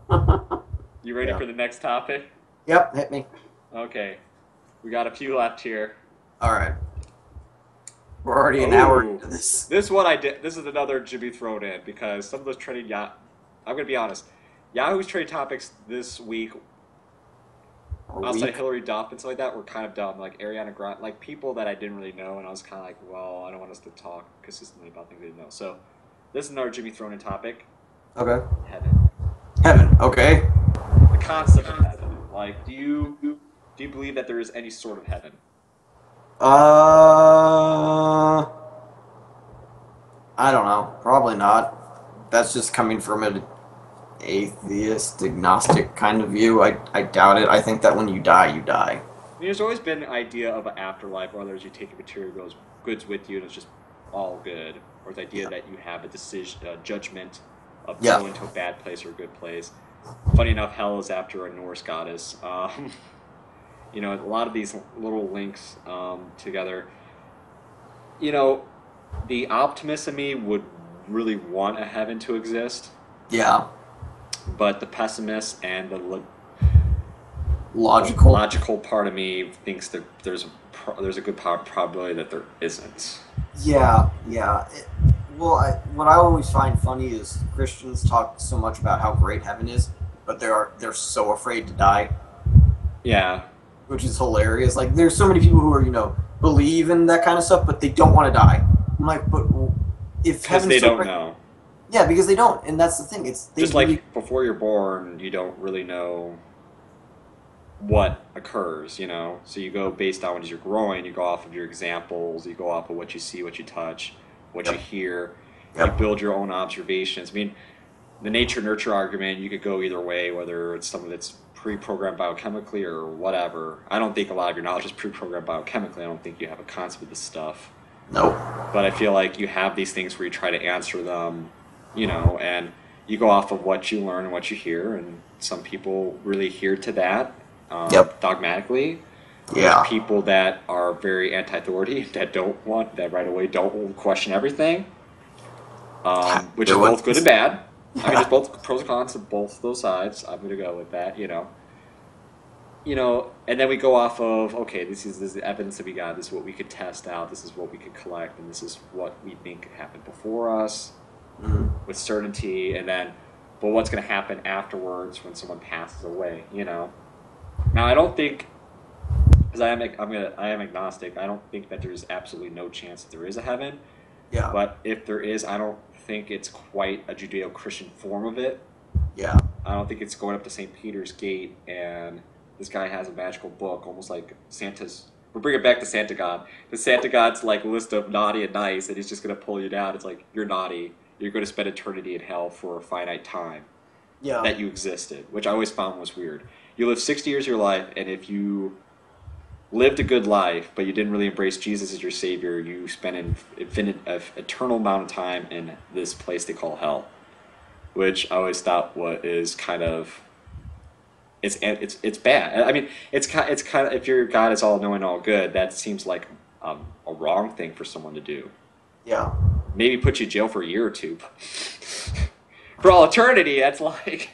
You ready Yeah. for the next topic? Yep, hit me. Okay, we got a few left here. All right. We're already an hour Oh, into this. this one I did. This is another to be thrown in because some of those trending I'm gonna be honest. Yahoo's trending topics this week, A outside of week. Hillary Duff and stuff like that, were kind of dumb. Like Ariana Grande, like people that I didn't really know, and I was kind of like, well, I don't want us to talk consistently about things I didn't know. So, this is another Jimmy thrown in topic: Okay. heaven. Heaven. Okay. The concept of heaven. Like, do you believe that there is any sort of heaven? Uh, I don't know. Probably not. That's just coming from an atheist, agnostic kind of view. I doubt it. I think that when you die, you die. I mean, there's always been an idea of an afterlife, whether it's you take your material goods with you and it's just all good, or the idea Yeah. that you have a decision, a judgment of Yeah. going to a bad place or a good place. Funny enough, hell is after a Norse goddess. A lot of these little links together. You know, the optimist in me would really want a heaven to exist, Yeah. but the pessimist and the Logical. logical part of me thinks that there's a good probability that there isn't. Yeah. Yeah. Well, what I always find funny is Christians talk so much about how great heaven is, but they're so afraid to die, Yeah, which is hilarious. Like, there's so many people who are, believe in that kind of stuff, but they don't want to die. I'm like, but if because heaven's they so don't great, know. yeah, because they don't, and that's the thing. It's they Just really, like before you're born, you don't really know what occurs, So you go based on as you're growing, you go off of your examples, you go off of what you see, what you touch, what you yep, hear. You yep, build your own observations. I mean, the nature nurture argument, you could go either way, whether it's something that's pre-programmed biochemically or whatever. I don't think a lot of your knowledge is pre-programmed biochemically. I don't think you have a concept of this stuff. nope, But I feel like you have these things where you try to answer them, and you go off of what you learn and what you hear, and some people really adhere to that yep, dogmatically. There's yeah. people that are very anti-authority that that right away don't question everything, which is There both good and was, bad. I mean, there's yeah, both pros and cons to both those sides. I'm going to go with that, and then we go off of okay, this is the evidence that we got. This is what we could test out. This is what we could collect, and this is what we think happened before us mhm, with certainty. And then, but what's going to happen afterwards when someone passes away? Now, I don't think because I am agnostic. I don't think that there's absolutely no chance that there is a heaven. yeah, But if there is, I don't think it's quite a Judeo-Christian form of it. yeah. I don't think it's going up to St. Peter's Gate and this guy has a magical book, almost like Santa's. We'll bring it back to Santa God. The Santa God's like list of naughty and nice, and he's just gonna pull you down. It's like you're naughty. You're going to spend eternity in hell for a finite time Yeah. that you existed, which I always found was weird. You live 60 years of your life, and if you lived a good life, but you didn't really embrace Jesus as your savior, you spent an infinite, eternal amount of time in this place they call hell, which I always thought what is kind of it's bad. I mean, it's kind of if your God is all knowing, all good, that seems like a wrong thing for someone to do. Yeah. Maybe put you in jail for a year or two. For all eternity, that's like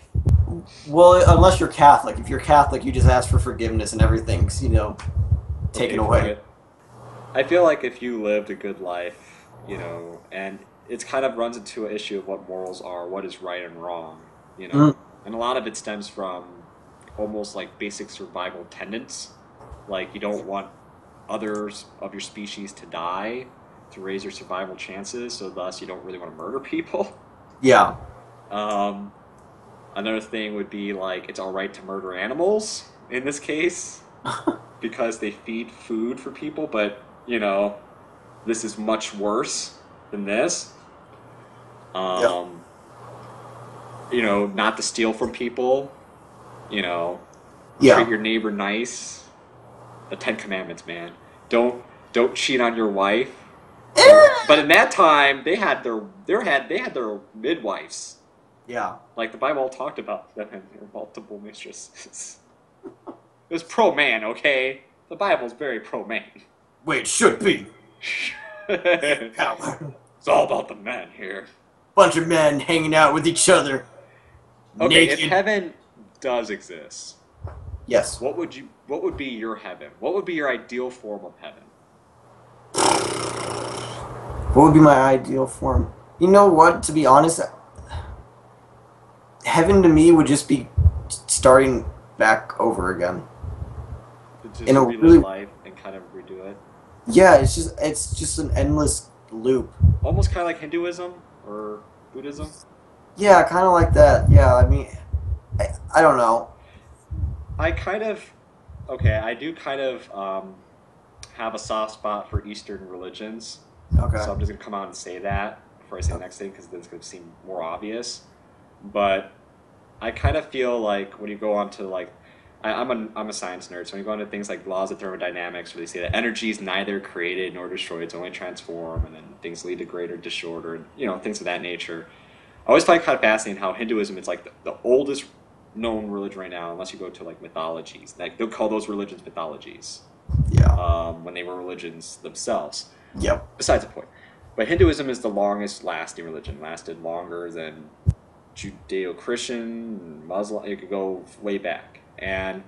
Well, unless you're Catholic. If you're Catholic, you just ask for forgiveness and everything's, taken okay for away. it. I feel like if you lived a good life, and it's kind of runs into an issue of what morals are, what is right and wrong, Mm, and a lot of it stems from almost like basic survival tenets. Like you don't want others of your species to die to raise your survival chances, so thus you don't really want to murder people. yeah. Um, Another thing would be like it's all right to murder animals in this case because they feed food for people, but this is much worse than this. Yeah. Um, not to steal from people, you know, treat Yeah. your neighbor nice. The Ten Commandments, man. Don't don't cheat on your wife. But in that time, they had their midwives. Yeah. Like the Bible talked about them and their multiple mistresses. It was pro man, okay? The Bible's very pro man. Way it should be. It's Power. all about the men here. Bunch of men hanging out with each other. Okay, if naked. heaven does exist, Yes. what would be your heaven? What would be your ideal form of heaven? What would be my ideal form? You know what? To be honest, heaven to me would just be starting back over again Just in to a relive really life and kind of redo it? yeah. It's just an endless loop. Almost kind of like Hinduism or Buddhism? Yeah, kind of like that. Yeah, I mean, I don't know. I kind of, okay, I do kind of have a soft spot for Eastern religions. Okay. So I'm just going to come out and say that before I say the next thing because then it's going to seem more obvious. But I kind of feel like when you go on to like, I'm a science nerd, so when you go into things like laws of thermodynamics, where they say that energy is neither created nor destroyed, it's only transformed, and then things lead to greater disorder, and things of that nature. I always find it kind of fascinating how Hinduism is like the oldest known religion right now, unless you go to like mythologies. Like they'll call those religions mythologies Yeah. when they were religions themselves. Yep. Besides the point, but Hinduism is the longest lasting religion. Lasted longer than Judeo-Christian, Muslim. It could go way back, and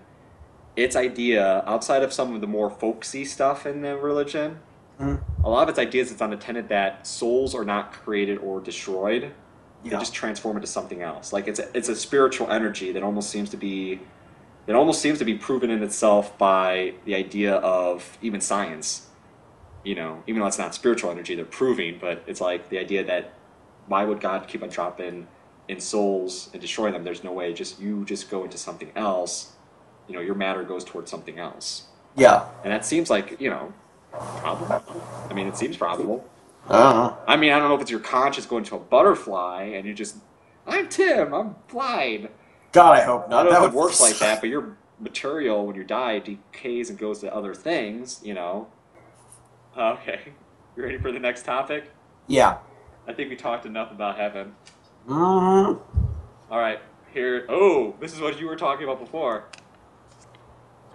its idea, outside of some of the more folksy stuff in the religion, Mhm. a lot of its ideas it's on the tenet that souls are not created or destroyed; they Yeah. just transform into something else. Like it's a spiritual energy that almost seems to be proven in itself by the idea of even science. Even though it's not spiritual energy, they're proving, but it's like the idea that why would God keep on dropping in souls and destroying them? There's no way. Just you just go into something else. Your matter goes towards something else, Yeah. and that seems like probable. I mean, it seems probable. I don't know. I mean, I don't know if it's your conscience going to a butterfly and you just, I'm Tim, I'm blind. God, I hope I don't not. know That if it would works like that, but your material when you die decays and goes to other things. Okay, you ready for the next topic? yeah. I think we talked enough about heaven. Hmm. All right, here. Oh, this is what you were talking about before.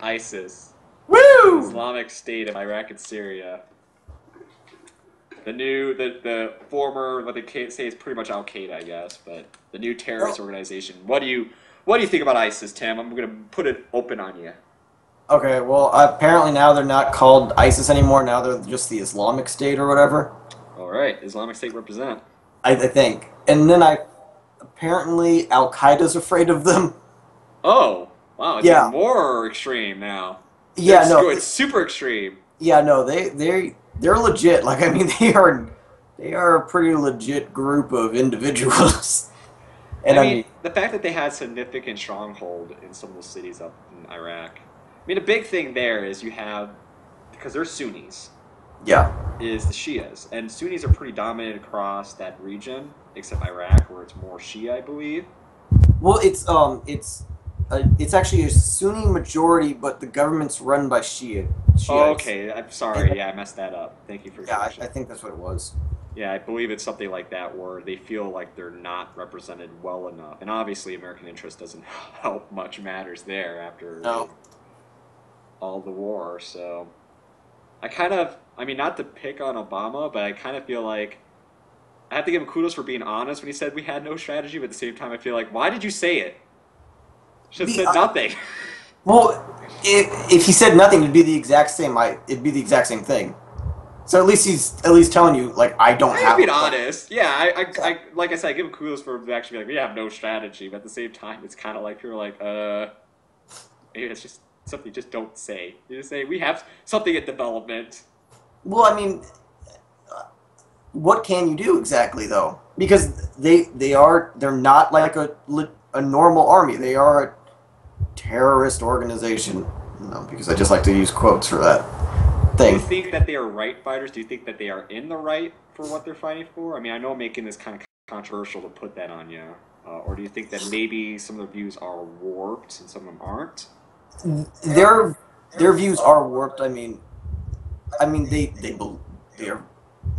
ISIS, the Woo! Islamic State of Iraq and Syria. The former, what they can't say is pretty much Al Qaeda, I guess, but the new terrorist Well, organization. What do you think about ISIS, Tim? I'm gonna put it open on you. okay, well, apparently now they're not called ISIS anymore. Now they're just the Islamic State or whatever. All right, Islamic State represent. I think. And then apparently Al Qaeda's afraid of them. Oh, wow, it's even Yeah. more extreme now. They're Yeah. No. going super extreme. Yeah. No. They're legit. Like I mean, they are a pretty legit group of individuals. And I I mean, mean, the fact that they had significant stronghold in some of the cities up in Iraq. I mean, a big thing there is you have because they're Sunnis. yeah. Is the Shias, and Sunnis are pretty dominant across that region, except Iraq, where it's more Shia, I believe. Well, it's actually a Sunni majority, but the government's run by Oh, Shiites. okay, I'm And sorry. Yeah, I messed that up. Thank you for the yeah, I correction. think that's what it was. Yeah, I believe it's something like that where they feel like they're not represented well enough, and obviously American interest doesn't help much matters there after No. all the war. So I mean, not to pick on Obama, but I kind of feel like I have to give him kudos for being honest when he said we had no strategy, but at the same time, I feel like, why did you say it? Should have The said nothing. Well, if he said nothing, it'd be the exact same. It'd be the exact same thing. So he's at least telling you like I don't I am have a being plan. honest. Yeah, Yeah. like I said, I give him kudos for actually being like, we have no strategy, but at the same time, it's kind of like you're like, maybe it's just something you just don't say. You just say, we have something in development. Well, I mean, what can you do exactly though? Because they're not like a normal army. They are a terrorist organization. No, because I just like to use quotes for that Do you thing. think that they are right fighters? Do you think that they are in the right for what they're fighting for? I mean, I know I'm making this kind of controversial to put that on you. Or do you think that maybe some of their views are warped and some of them aren't? Their their views are warped. I mean they are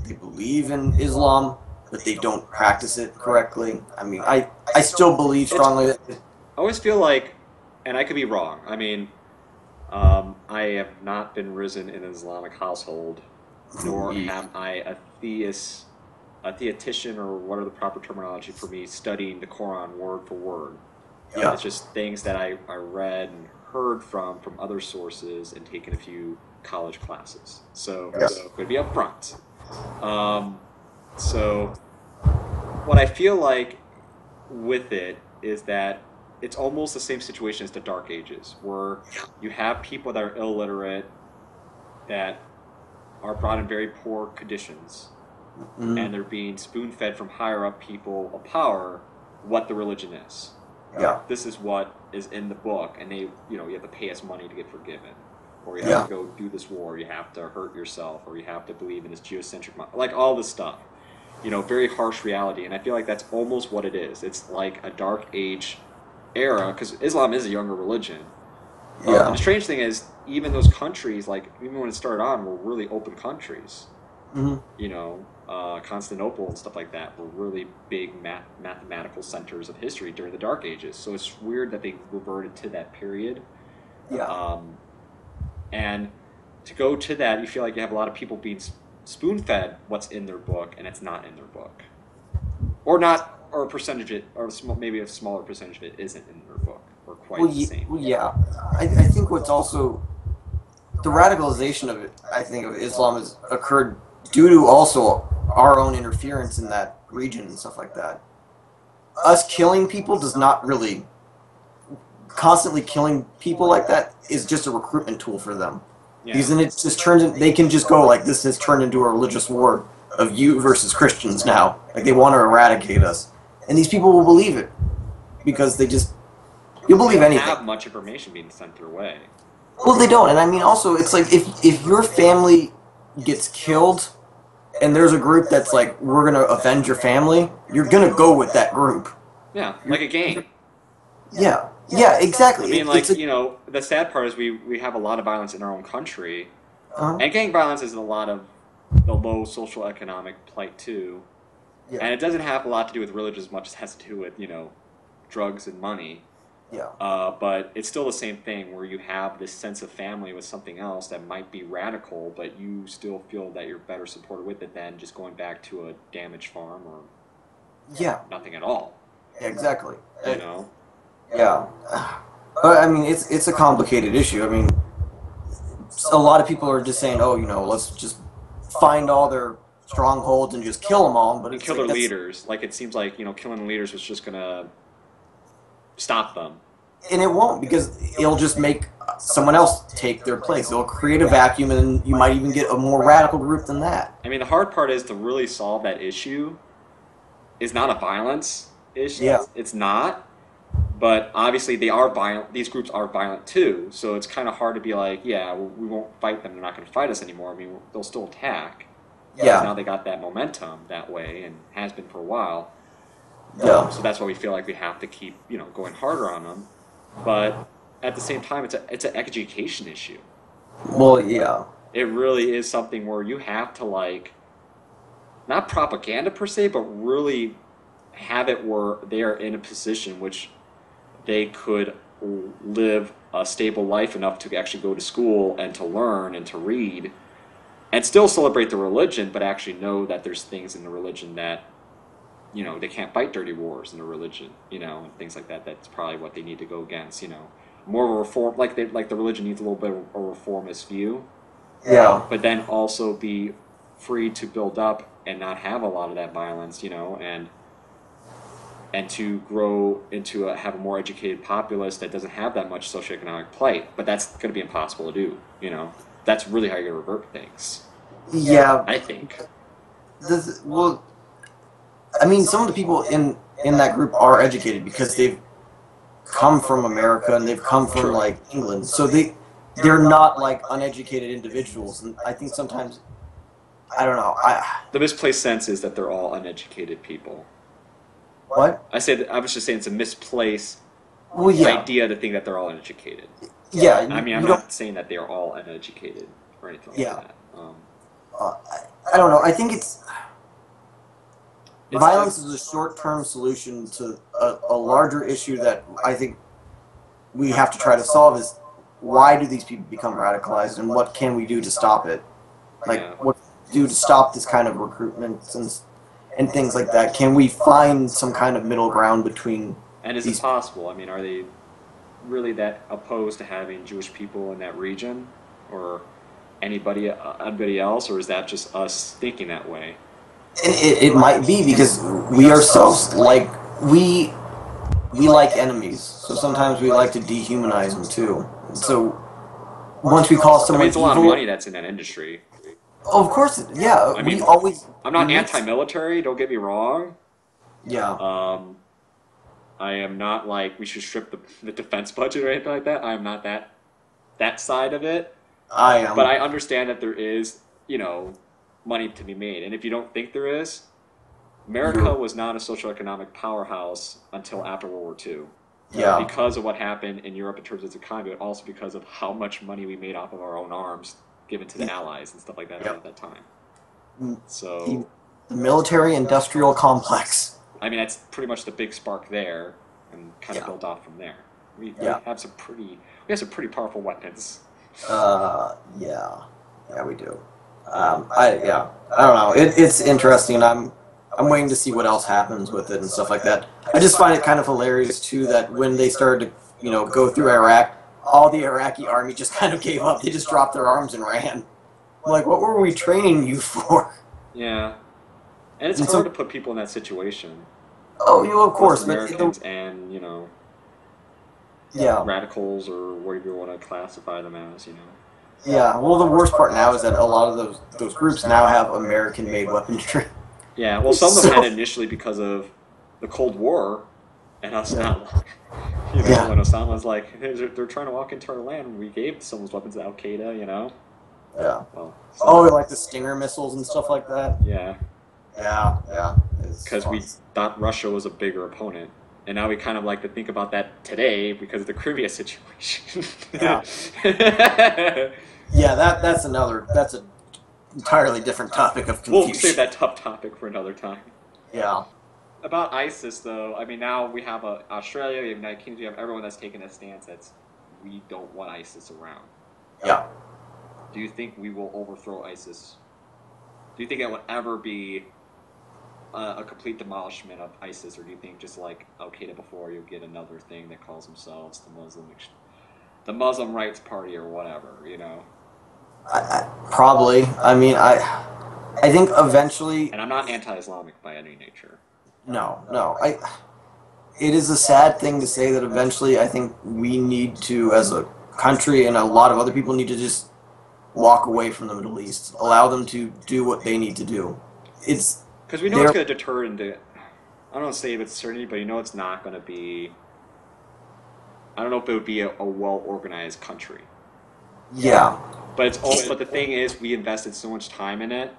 they believe in Islam, but they don't practice it correctly. I mean, I still believe It's strongly that. I always feel like, and I could be wrong. I mean, I have not been risen in an Islamic household, nor am I a theist a theoretician, or what are the proper terminology for me, studying the Quran word for word. Yeah. It's just things that I read and heard from other sources and taken a few college classes. So Yeah. going to be upfront. So what I feel like with it is that it's almost the same situation as the Dark Ages, where you have people that are illiterate, that are brought in very poor conditions, and Mm, they're being spoon fed from higher up people of power what the religion is. yeah. This is what is in the book, and they, you have to pay us money to get forgiven, or you have Yeah. to go do this war, you have to hurt yourself, or you have to believe in this geocentric, like all this stuff. Very harsh reality, and I feel like that's almost what it is. It's like a dark age era, because Islam is a younger religion. And Yeah. the strange thing is, even those countries, like even when it started on, were really open countries. Hmm. Constantinople and stuff like that were really big mathematical centers of history during the Dark Ages. So it's weird that they reverted to that period. Yeah. And to go to that, you feel like you have a lot of people being spoon-fed what's in their book, and it's not in their book, or not, or a percentage of it, or maybe a smaller percentage of it isn't in their book, or quite the same. Well, yeah. I think what's also the radicalization of it, I think, of Islam has occurred due to also our own interference in that region and stuff like that. Us killing people does not really constantly killing people like that is just a recruitment tool for them. Yeah. Because then it just turns in, they can just go like, this has turned into a religious war of you versus Christians now. Like they want to eradicate us. And these people will believe it. Because you'll believe They don't anything. have much information being sent their way. Well, they don't. And I mean, also, it's like if your family gets killed and there's a group that's like, we're going to avenge your family, you're going to go with that group. Yeah, like a gang. Yeah. Yeah, exactly. I mean, the sad part is we have a lot of violence in our own country, uh and gang violence is a lot of the low social economic plight too, Yeah. and it doesn't have a lot to do with religion as much as it has to do with drugs and money. Yeah. But it's still the same thing where you have this sense of family with something else that might be radical, but you still feel that you're better supported with it than just going back to a damaged farm or Yeah. nothing at all. Exactly. You know? Yeah. But I mean, it's a complicated issue. I mean, a lot of people are just saying, oh, let's just find all their strongholds and just kill them all. But And it's kill like, their leaders. Like it seems like killing the leaders was just gonna stop them. and it won't, because it'll just make someone else take their place. It'll create a vacuum, and you might even get a more radical group than that. I mean, the hard part is to really solve that issue is not a violence issue. Yeah. It's not. But obviously, they are violent. These groups are violent too. So it's kind of hard to be like, yeah, well, we won't fight them. They're not going to fight us anymore. I mean, they'll still attack. Yeah. Now they got that momentum that way, and has been for a while. Yeah. So that's why we feel like we have to keep, going harder on them. But at the same time, it's an education issue. Well, yeah. It really is something where you have to not propaganda per se, but really have it where they are in a position which they could live a stable life enough to actually go to school and to learn and to read and still celebrate the religion, but actually know that there's things in the religion that, they can't fight dirty wars in the religion, and things like that. That's probably what they need to go against, More of a reform, like the religion needs a little bit of a reformist view. Yeah. But then also be free to build up and not have a lot of that violence, and to grow into have a more educated populace that doesn't have that much socioeconomic plight. But that's going to be impossible to do, That's really how you revert things, Yeah. I think. Well, I mean, some of the people in that group are educated because they've come from America and they've come from like England, so they're not like uneducated individuals. And I think sometimes, I don't know. The misplaced sense is that they're all uneducated people. What? I was just saying it's a misplaced Well, yeah. idea to think that they're all uneducated. Yeah. I mean, I'm not saying that they are all uneducated or anything like that. I don't know. I think It's violence is a short-term solution to a larger issue that I think we have to try to solve is why do these people become radicalized and what can we do to stop it? Like, Yeah. what do to stop this kind of recruitment and things like that. Can we find some kind of middle ground between And is it these? possible? I mean, are they really that opposed to having Jewish people in that region, or anybody else, or is that just us thinking that way? And it might be because we ourselves we like enemies, so sometimes we like to dehumanize them too. So once we call I mean, someone it's a lot of evil, money that's in that industry. of course, yeah, I we mean, always I'm we not meet, anti-military. Don't get me wrong. yeah, Um, I am not like we should strip the defense budget or anything like that. I am not that side of it. I But am, I understand that there is, money to be made. And if you don't think there is, America you're, was not a socioeconomic powerhouse until after World War II yeah, because of what happened in Europe in terms of its economy, but also because of how much money we made off of our own arms given to the Allies and stuff like that yep. at that time. The, So, the military-industrial complex. I mean, that's pretty much the big spark there, and kind of Yeah, built off from there. We yeah, have some pretty powerful weapons. yeah, yeah, we do. I don't know. It's interesting. I'm waiting to see what else happens with it and stuff like that. I just find it kind of hilarious too that when they started to, go through Iraq, all the Iraqi army just kind of gave up. They just dropped their arms and ran. I'm like, what were we training you for? Yeah, and it's And hard to so, put people in that situation, oh, of both course, but Americans and yeah, radicals or whatever you want to classify them as. yeah. Well, the worst part now is that a lot of those groups now have American-made weaponry. Yeah, well, some of them had So, it initially because of the Cold War, and us yeah, not, yeah, when Osama was like, hey, they're trying to walk into our land, and we gave some of those weapons to Al Qaeda. yeah. Well, Oh, so like the Stinger missiles and stuff like that. yeah, Yeah, yeah. It's because fun. we thought Russia was a bigger opponent. And now we kind of like to think about that today because of the Crimea situation. Yeah, yeah. That's an entirely different topic of We'll save confusion. that tough topic for another time. Yeah, About ISIS, though, I mean, now we have Australia, we have United Kingdom, we have everyone that's taken a stance that's we don't want ISIS around. yeah. Do you think we will overthrow ISIS? Do you think it would ever be a complete demolishment of ISIS, or do you think just like Al Qaeda before, you'll get another thing that calls themselves the Muslim Rights Party or whatever? Probably. I mean, I think eventually. And I'm not anti-Islamic by any nature. No, no. It is a sad thing to say that eventually I think we need to, as a country and a lot of other people, need to just walk away from the Middle East. Allow them to do what they need to do. It's Because we know it's their going to deter into, I don't want to say with certainty, but it's not going to be, I don't know if it would be a well-organized country. yeah, But the thing is, we invested so much time in it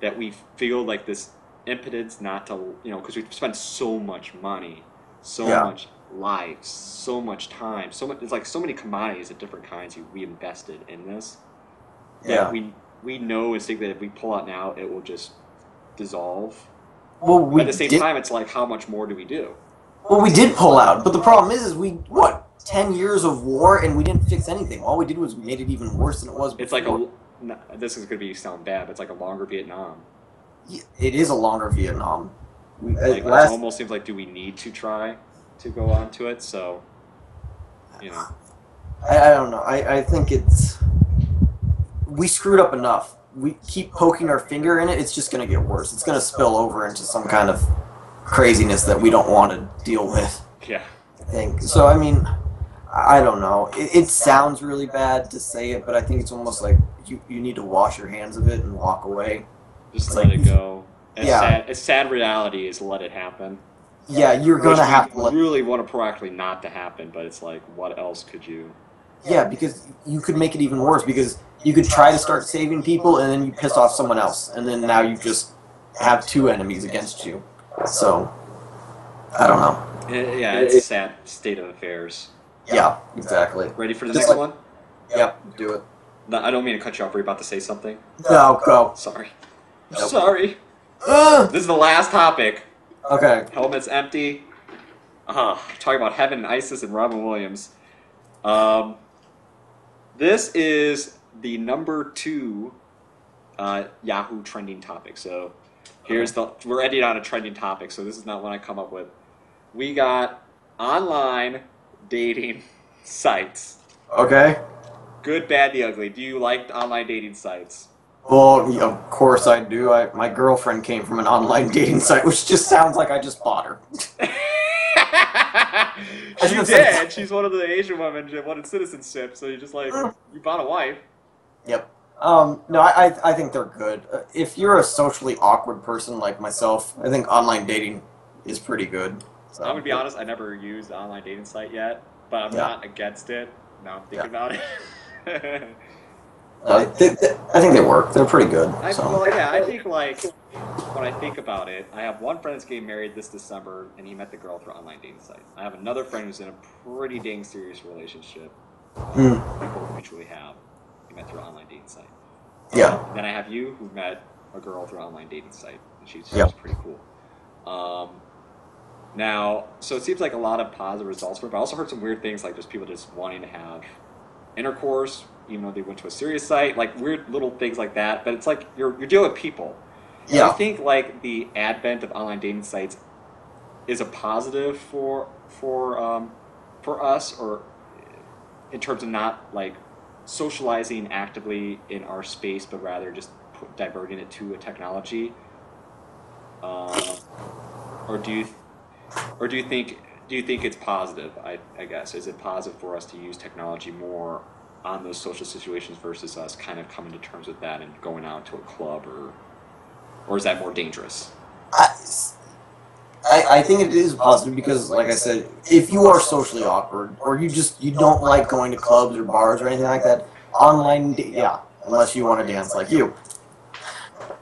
that we feel like this impotence not to, because we've spent so much money, so yeah, much lives, so much time, it's like so many commodities of different kinds we invested in this that yeah. we know instinctively that if we pull out now, it will just dissolve. Well, But we at the same did. time, it's like, how much more do we do? Well, we did pull out, but the problem is we what 10 years of war and we didn't fix anything. All we did was made it even worse than it was It's like before. this is going to sound bad, but it's like a longer Vietnam. It is a longer Vietnam. Like, it Last, almost seems like, do we need to try to go on to it? So, I don't know. I think we screwed up enough. We keep poking our finger in it. It's just going to get worse. It's going to spill over into some kind of craziness that we don't want to deal with. yeah. I think so. I mean, I don't know. It sounds really bad to say it, but I think it's almost like you need to wash your hands of it and walk away. Just It's let like, it go. yeah, As sad reality is, let it happen. yeah, you're Which gonna have to we let. really want to proactively not to happen, but it's like, what else could you? Yeah, because you could make it even worse. Because you could try to start saving people, and then you piss off someone else, and then now you just have two enemies against you. So I don't know. Yeah, it's a sad state of affairs. Yeah, exactly. Ready for the Just next like, one? yep, do it. No, I don't mean to cut you off. Were you about to say something? No, go. Sorry. Nope. Sorry. Ugh! This is the last topic. Okay. Helmet's empty. Talking about heaven and ISIS and Robin Williams. Um, this is the number 2 Yahoo trending topic. So We're ending on a trending topic, so this is not one I come up with. We got online dating sites. Okay. Good, bad, the ugly. Do you like online dating sites? Well, of course I do. My girlfriend came from an online dating site, which just sounds like I just bought her. She did. She's one of the Asian women that wanted citizenship, so you bought a wife. Yep. No, I think they're good. If you're a socially awkward person like myself, I think online dating is pretty good. So, I'm gonna be honest. I never used the online dating site yet, but I'm yeah. not against it. Now I'm thinking Yeah. about it. I think they work. They're pretty good. So. Well, yeah. I think when I think about it, I have one friend that's getting married this December, and he met the girl through online dating site. I have another friend who's in a pretty dang serious relationship. Mm. We both mutually have. He met through an online dating site. Yeah. And then I have you who met a girl through an online dating site, and she's pretty cool. Now, so it seems like a lot of positive results for it, but I also heard some weird things like there's people just wanting to have intercourse, even though they went to a serious site, like weird little things like that. But it's like you're dealing with people. Yeah. Do you think like the advent of online dating sites is a positive for us, or in terms of not like socializing actively in our space, but rather just diverting it to a technology, or do you think it's positive? I guess is it positive for us to use technology more on those social situations versus us kind of coming to terms with that and going out to a club, or is that more dangerous? I think it is positive because, like I said, if you are socially awkward or you don't like going to clubs or bars or anything like that, online, yeah, unless you want to dance like you.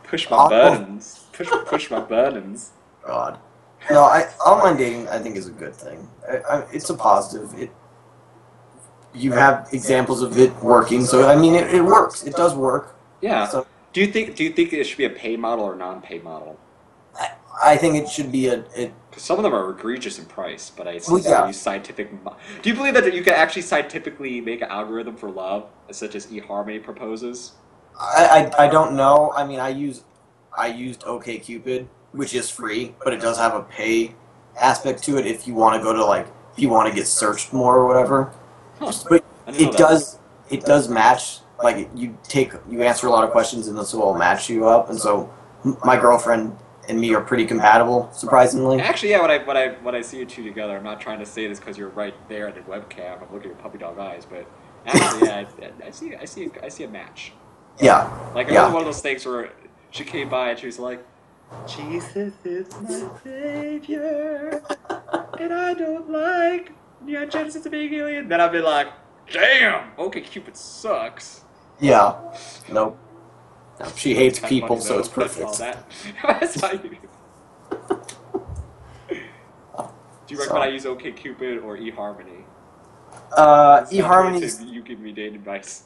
Push my buttons. Push my buttons. God. No, online dating I think is a good thing. It's a positive. You have examples of it working, so I mean it works. It does work. Yeah. So, do you think it should be a pay model or non-pay model? I think it should be Because some of them are egregious in price, but I see use scientific. Do you believe that you can actually scientifically make an algorithm for love, such as eHarmony proposes? I don't know. I mean, I used OkCupid, which is free, but it does have a pay aspect to it if you want to go to if you want to get searched more or whatever. Huh. But it does match. Like you answer a lot of questions and this will match you up. And so my girlfriend and me are pretty compatible, surprisingly. Actually, yeah. When I see you two together, I'm not trying to say this because you're right there at the webcam. I'm looking at your puppy dog eyes, but actually, yeah, I see a match. Yeah. Like it was one of those things where she came by and she was like, "Jesus is my savior, and I don't like Neon Genesis of Alien." Then I'd be like, "Damn, OkCupid sucks." Yeah. Nope. No, she hates people, so it's perfect. That's how you. Do you recommend I use OkCupid or eHarmony? eHarmony. You give me dating advice.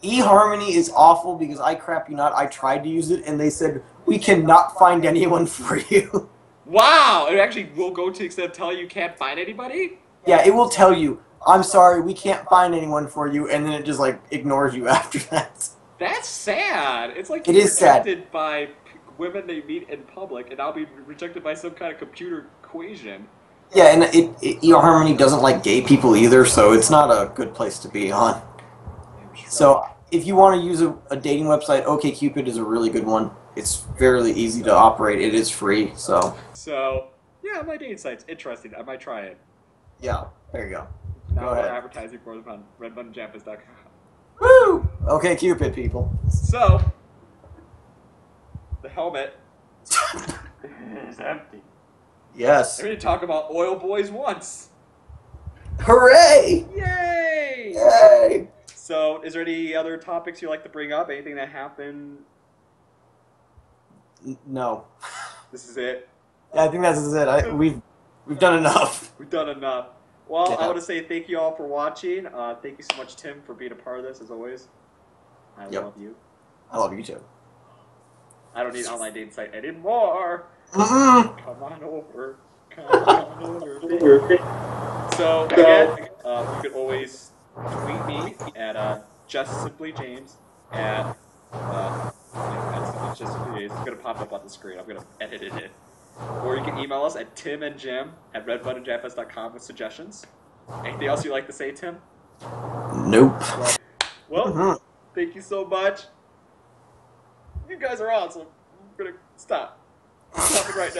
eHarmony is awful because I crap you not. I tried to use it and they said we cannot find anyone for you. Wow! It actually will go to the extent of telling you can't find anybody? Yeah, it will tell you, I'm sorry, we can't find anyone for you, and then it just ignores you after that. That's sad. It's like it is rejected by women they meet in public, and I'll be rejected by some kind of computer equation. Yeah, and eHarmony doesn't like gay people either, so it's not a good place to be on. So if you want to use a dating website, OkCupid is a really good one. It's fairly easy to operate. It is free, so. So yeah, my dating site's interesting. I might try it. Yeah, there you go. Now we're advertising for them on redbuttonjampas.com. Woo! OkCupid, people. So the helmet is empty. Yes. I need to talk about Oil Boys once. Hooray! Yay! Yay! So, is there any other topics you'd like to bring up? Anything that happened? No. This is it? Yeah, I think this is it. We've done enough. We've done enough. Well, yeah. I want to say thank you all for watching. Thank you so much, Tim, for being a part of this, as always. I love you. I love you, too. I don't need an online dating site anymore. Mm-mm. Come on over. Come on over. So, again, you can always tweet me at just simply James at just simply James. It's going to pop up on the screen. I'm going to edit it in. Or you can email us at timandjim@redbuttonjfs.com with suggestions. Anything else you'd like to say, Tim? Nope. Well, thank you so much. You guys are awesome. I'm going to stop. Stopping right now.